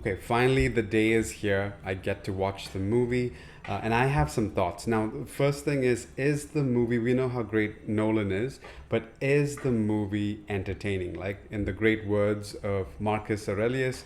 Okay, finally the day is here. I get to watch the movie, and I have some thoughts. Now, the first thing is the movie, we know how great Nolan is, but is the movie entertaining? Like, in the great words of Marcus Aurelius,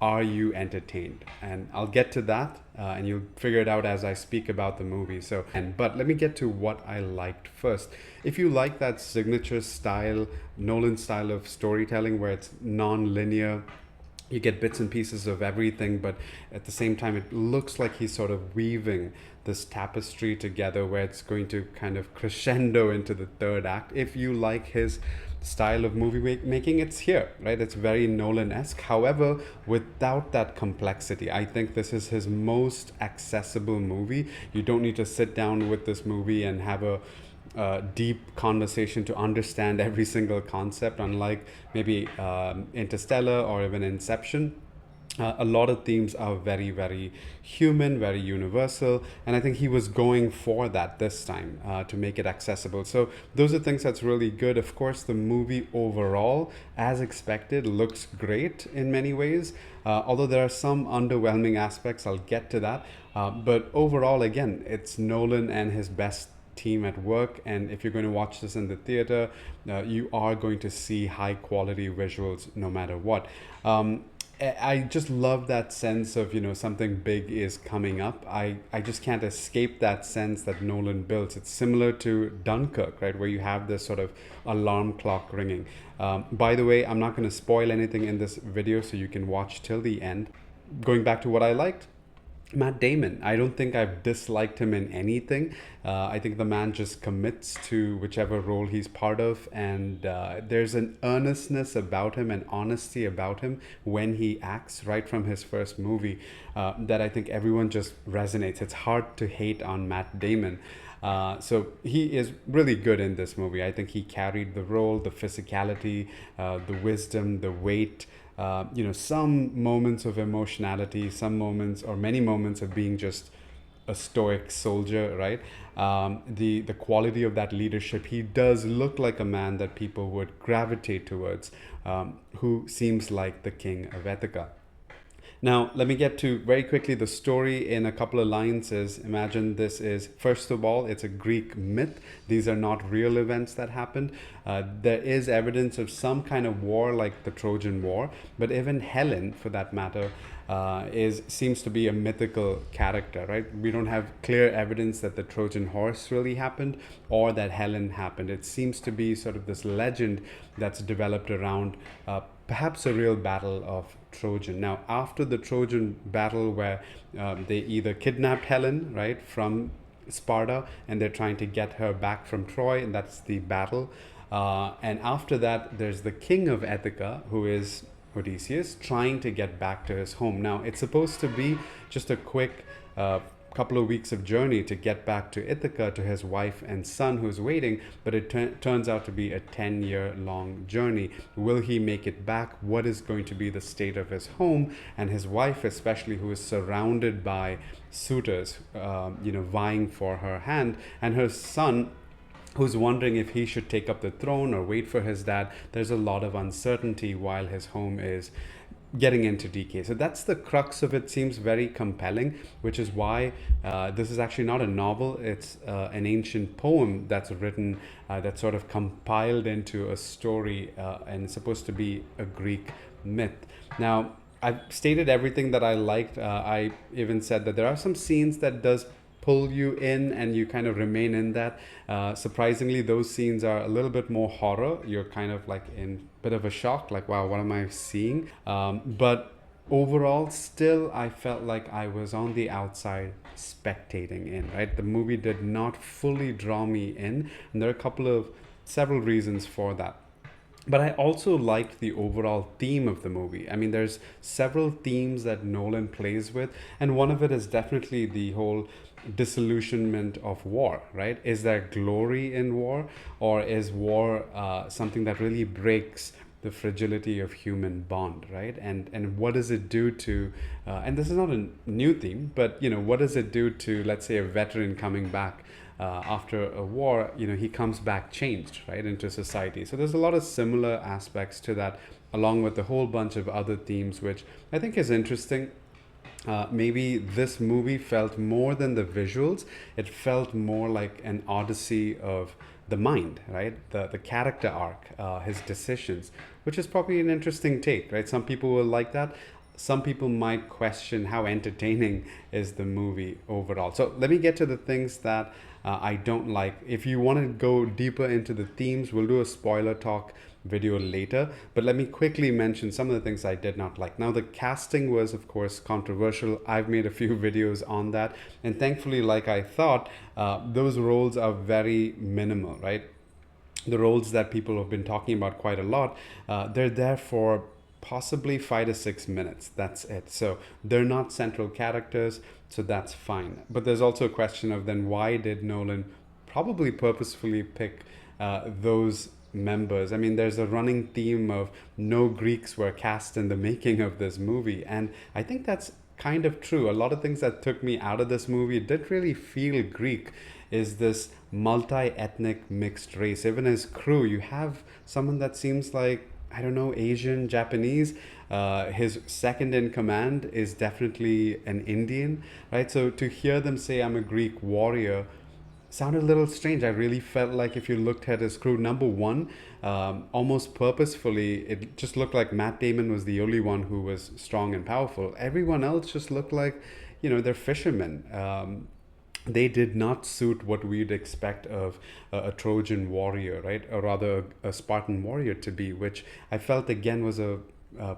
are you entertained? And I'll get to that, and you'll figure it out as I speak about the movie. But let me get to what I liked first. If you like that signature style, Nolan style of storytelling where it's non-linear, you get bits and pieces of everything, but at the same time, it looks like he's sort of weaving this tapestry together where it's going to kind of crescendo into the third act. If you like his style of movie making, it's here, right? It's very Nolan-esque. However, without that complexity, I think this is his most accessible movie. You don't need to sit down with this movie and have a deep conversation to understand every single concept, unlike maybe Interstellar or even Inception. A lot of themes are very, very human, very universal, and I think he was going for that this time to make it accessible. So those are things that's really good. Of course, the movie overall, as expected, looks great in many ways. Although there are some underwhelming aspects, I'll get to that. But overall, again, it's Nolan and his best team at work, and if you're going to watch this in the theater, you are going to see high quality visuals no matter what. I just love that sense of, something big is coming up. I just can't escape that sense that Nolan builds. It's similar to Dunkirk, right, where you have this sort of alarm clock ringing. By the way, I'm not going to spoil anything in this video, so you can watch till the end. Going back to what I liked, Matt Damon. I don't think I've disliked him in anything. I think the man just commits to whichever role he's part of, and there's an earnestness about him and honesty about him when he acts right from his first movie that I think everyone just resonates. It's hard to hate on Matt Damon. So he is really good in this movie. I think he carried the role, the physicality, the wisdom, the weight. Some moments of emotionality, some moments or many moments of being just a stoic soldier, right? The quality of that leadership. He does look like a man that people would gravitate towards, who seems like the king of Ithaca. Now, let me get to very quickly the story in a couple of lines. Is imagine this is, first of all, it's a Greek myth. These are not real events that happened. There is evidence of some kind of war like the Trojan War, but even Helen, for that matter, seems to be a mythical character, right? We don't have clear evidence that the Trojan horse really happened or that Helen happened. It seems to be sort of this legend that's developed around perhaps a real battle of Trojan. Now, after the Trojan battle, where they either kidnapped Helen, right, from Sparta, and they're trying to get her back from Troy, and that's the battle. And after that, there's the king of Ithaca, who is Odysseus, trying to get back to his home. Now, it's supposed to be just a quick couple of weeks of journey to get back to Ithaca to his wife and son who's waiting, but it turns out to be a 10-year long journey. Will he make it back? What is going to be the state of his home and his wife, especially, who is surrounded by suitors, vying for her hand, and her son, who's wondering if he should take up the throne or wait for his dad. There's a lot of uncertainty while his home is getting into decay. So that's the crux of it. Seems very compelling, which is why this is actually not a novel. It's an ancient poem that's written, that's sort of compiled into a story, and it's supposed to be a Greek myth. Now, I've stated everything that I liked. I even said that there are some scenes that does pull you in and you kind of remain in that. Surprisingly, those scenes are a little bit more horror. You're kind of like in a bit of a shock, like, wow, what am I seeing? But overall, still, I felt like I was on the outside spectating in, right? The movie did not fully draw me in, and there are several reasons for that. But I also liked the overall theme of the movie. I mean, there's several themes that Nolan plays with, and one of it is definitely the whole disillusionment of war, right? Is there glory in war, or is war something that really breaks the fragility of human bond, right? And what does it do to, and this is not a new theme, but what does it do to, let's say, a veteran coming back after a war? He comes back changed, right, into society. So there's a lot of similar aspects to that along with a whole bunch of other themes, which I think is interesting. Maybe this movie felt more than the visuals. It felt more like an odyssey of the mind, right? The character arc, his decisions, which is probably an interesting take, right? Some people will like that. Some people might question how entertaining is the movie overall. So let me get to the things that I don't like. If you want to go deeper into the themes, we'll do a spoiler talk video later. But let me quickly mention some of the things I did not like. Now, the casting was, of course, controversial. I've made a few videos on that. And thankfully, like I thought, those roles are very minimal, right? The roles that people have been talking about quite a lot, they're there for possibly 5 to 6 minutes. That's it. So they're not central characters, so that's fine. But there's also a question of then why did Nolan probably purposefully pick those members? I mean, there's a running theme of no Greeks were cast in the making of this movie, and I think that's kind of true. A lot of things that took me out of this movie did really feel Greek. Is this multi-ethnic mixed race? Even as crew, you have someone that seems like, I don't know, Asian, Japanese. His second in command is definitely an Indian, right? So to hear them say, I'm a Greek warrior, sounded a little strange. I really felt like if you looked at his crew, number one, almost purposefully, it just looked like Matt Damon was the only one who was strong and powerful. Everyone else just looked like, they're fishermen. They did not suit what we'd expect of a Trojan warrior, right? Or rather, a Spartan warrior to be, which I felt again was a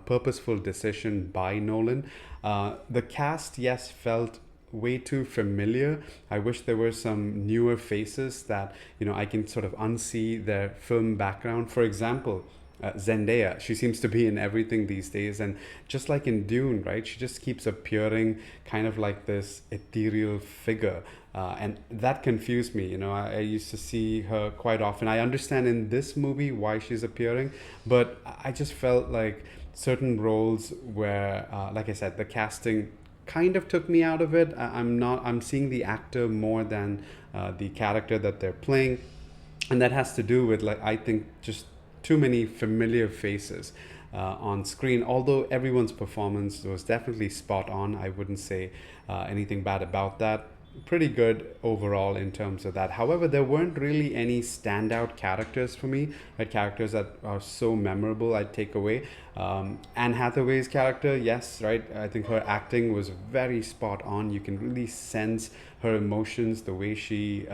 purposeful decision by Nolan. The cast, yes, felt way too familiar. I wish there were some newer faces that, I can sort of unsee their film background. For example, Zendaya, she seems to be in everything these days, and just like in Dune, right, she just keeps appearing kind of like this ethereal figure, and that confused me. I used to see her quite often. I understand in this movie why she's appearing, but I just felt like certain roles where, like I said, the casting kind of took me out of it. I'm seeing the actor more than the character that they're playing, and that has to do with, like, I think just too many familiar faces on screen. Although everyone's performance was definitely spot on, I wouldn't say anything bad about that. Pretty good overall in terms of that. However, there weren't really any standout characters for me, right? Characters that are so memorable I'd take away. Anne Hathaway's character, yes, right? I think her acting was very spot on. You can really sense her emotions, the way she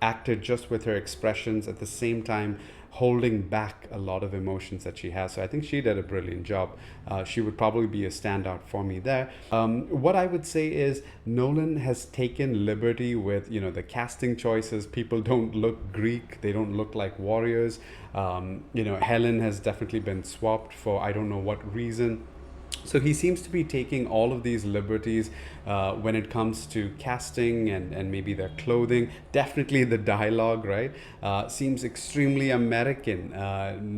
acted just with her expressions, at the same time holding back a lot of emotions that she has. So I think she did a brilliant job. She would probably be a standout for me there. What I would say is Nolan has taken liberty with, the casting choices. People don't look Greek. They don't look like warriors. Helen has definitely been swapped for I don't know what reason. So he seems to be taking all of these liberties when it comes to casting and maybe their clothing. Definitely the dialogue, right? Seems extremely American.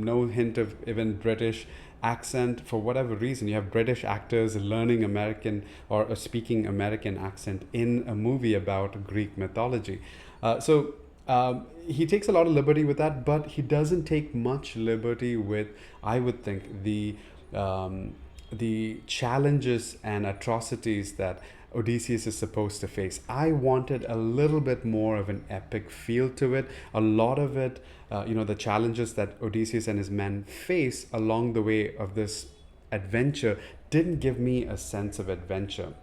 No hint of even British accent for whatever reason. You have British actors learning American or speaking American accent in a movie about Greek mythology. He takes a lot of liberty with that, but he doesn't take much liberty with, I would think, the challenges and atrocities that Odysseus is supposed to face. I wanted a little bit more of an epic feel to it. A lot of it, the challenges that Odysseus and his men face along the way of this adventure didn't give me a sense of adventure.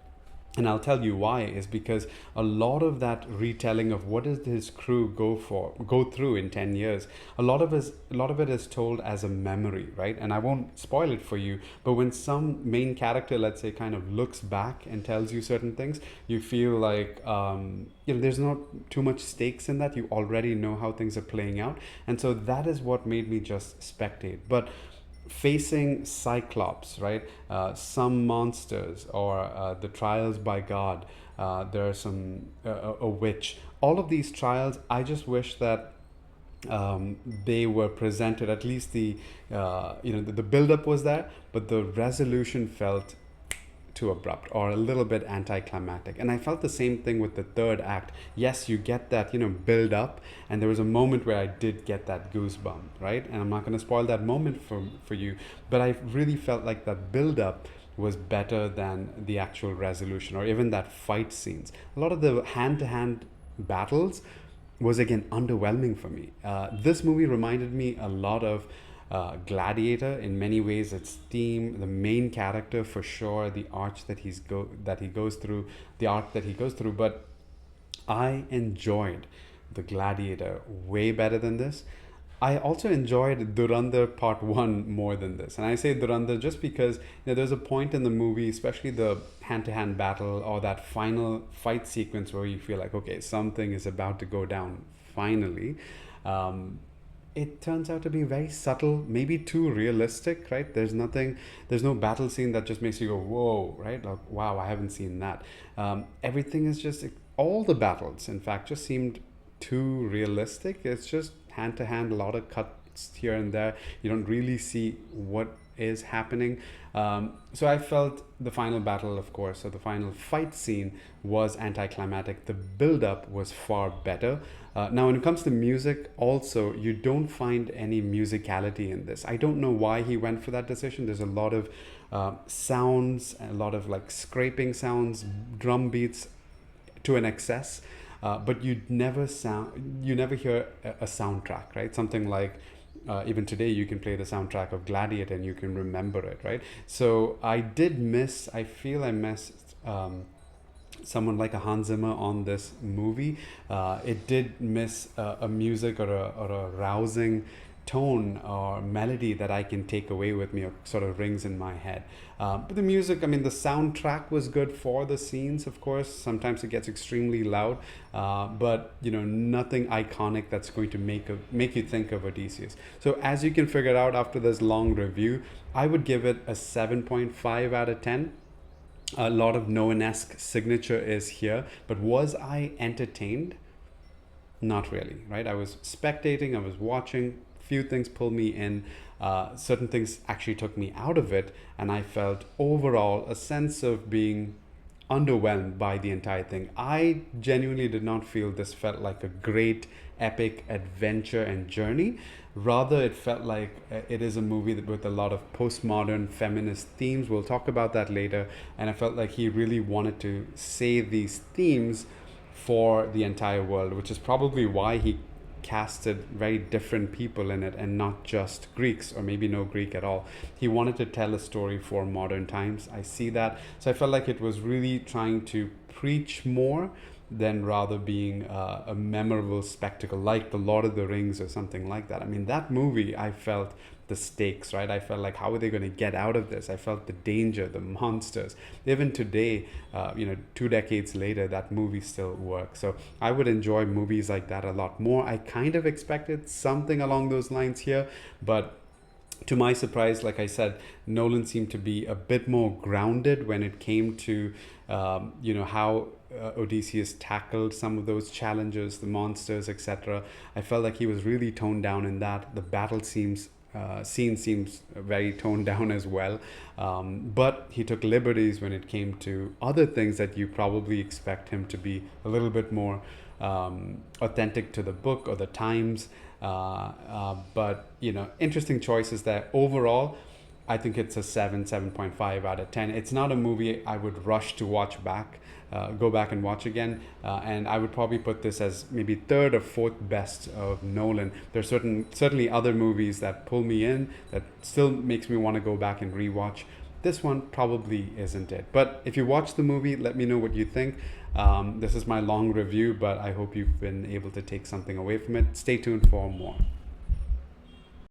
And I'll tell you why, is because a lot of that retelling of what does his crew go through in 10 years, a lot of it is told as a memory, right? And I won't spoil it for you, but when some main character, let's say, kind of looks back and tells you certain things, you feel like there's not too much stakes in that. You already know how things are playing out, and so that is what made me just spectate. But facing Cyclops, right? Some monsters, or the trials by God. There are some a witch. All of these trials, I just wish that they were presented. At least the build up was there, but the resolution felt too abrupt or a little bit anticlimactic. And I felt the same thing with the third act. Yes, you get that, build up, and there was a moment where I did get that goosebump, right? And I'm not going to spoil that moment for you, but I really felt like that build up was better than the actual resolution or even that fight scenes. A lot of the hand to hand battles was again underwhelming for me. This movie reminded me a lot of Gladiator in many ways. Its theme, the main character for sure, the arch that he goes through, the arc that he goes through. But I enjoyed the Gladiator way better than this. I also enjoyed Durandar Part 1 more than this. And I say Durandar just because there's a point in the movie, especially the hand-to-hand battle or that final fight sequence where you feel like, okay, something is about to go down finally. It turns out to be very subtle, maybe too realistic, right? There's no battle scene that just makes you go, whoa, right? Like, wow, I haven't seen that. Everything is just, all the battles, in fact, just seemed too realistic. It's just hand to hand, a lot of cuts here and there. You don't really see what is happening. So I felt the final battle, of course, so the final fight scene was anticlimactic. The build up was far better. Now, when it comes to music, also, you don't find any musicality in this. I don't know why he went for that decision. There's a lot of sounds, a lot of like scraping sounds, drum beats to an excess. But you never hear a soundtrack, right? Something like even today you can play the soundtrack of Gladiator and you can remember it, right? So I feel I missed someone like a Hans Zimmer on this movie. It did miss a music or a rousing tone or melody that I can take away with me or sort of rings in my head. But the music, I mean, the soundtrack was good for the scenes, of course. Sometimes it gets extremely loud, but nothing iconic that's going to make you think of Odysseus. So as you can figure out after this long review, I would give it a 7.5 out of 10. A lot of Nolan-esque signature is here, but was I entertained? Not really, right? I was spectating, I was watching. Few things pulled me in. Certain things actually took me out of it, and I felt overall a sense of being underwhelmed by the entire thing. I genuinely did not feel this felt like a great epic adventure and journey. Rather, it felt like it is a movie with a lot of postmodern feminist themes. We'll talk about that later. And I felt like he really wanted to say these themes for the entire world, which is probably why he casted very different people in it and not just Greeks or maybe no Greek at all. He wanted to tell a story for modern times. I see that. So I felt like it was really trying to preach more than rather being a memorable spectacle like The Lord of the Rings or something like that. I mean, that movie, I felt the stakes, right? I felt like, how are they going to get out of this? I felt the danger, the monsters. Even today, 2 decades later, that movie still works. So I would enjoy movies like that a lot more. I kind of expected something along those lines here, but to my surprise, like I said, Nolan seemed to be a bit more grounded when it came to, how Odysseus tackled some of those challenges, the monsters, etc. I felt like he was really toned down in that. The battle scene seems very toned down as well. But he took liberties when it came to other things that you probably expect him to be a little bit more authentic to the book or the times. But interesting choices there. Overall, I think it's a 7.5 out of 10. It's not a movie I would rush to watch back, go back and watch again. And I would probably put this as maybe third or fourth best of Nolan. There's certainly other movies that pull me in, that still makes me want to go back and rewatch. This one probably isn't it. But if you watch the movie, let me know what you think. This is my long review, but I hope you've been able to take something away from it. Stay tuned for more.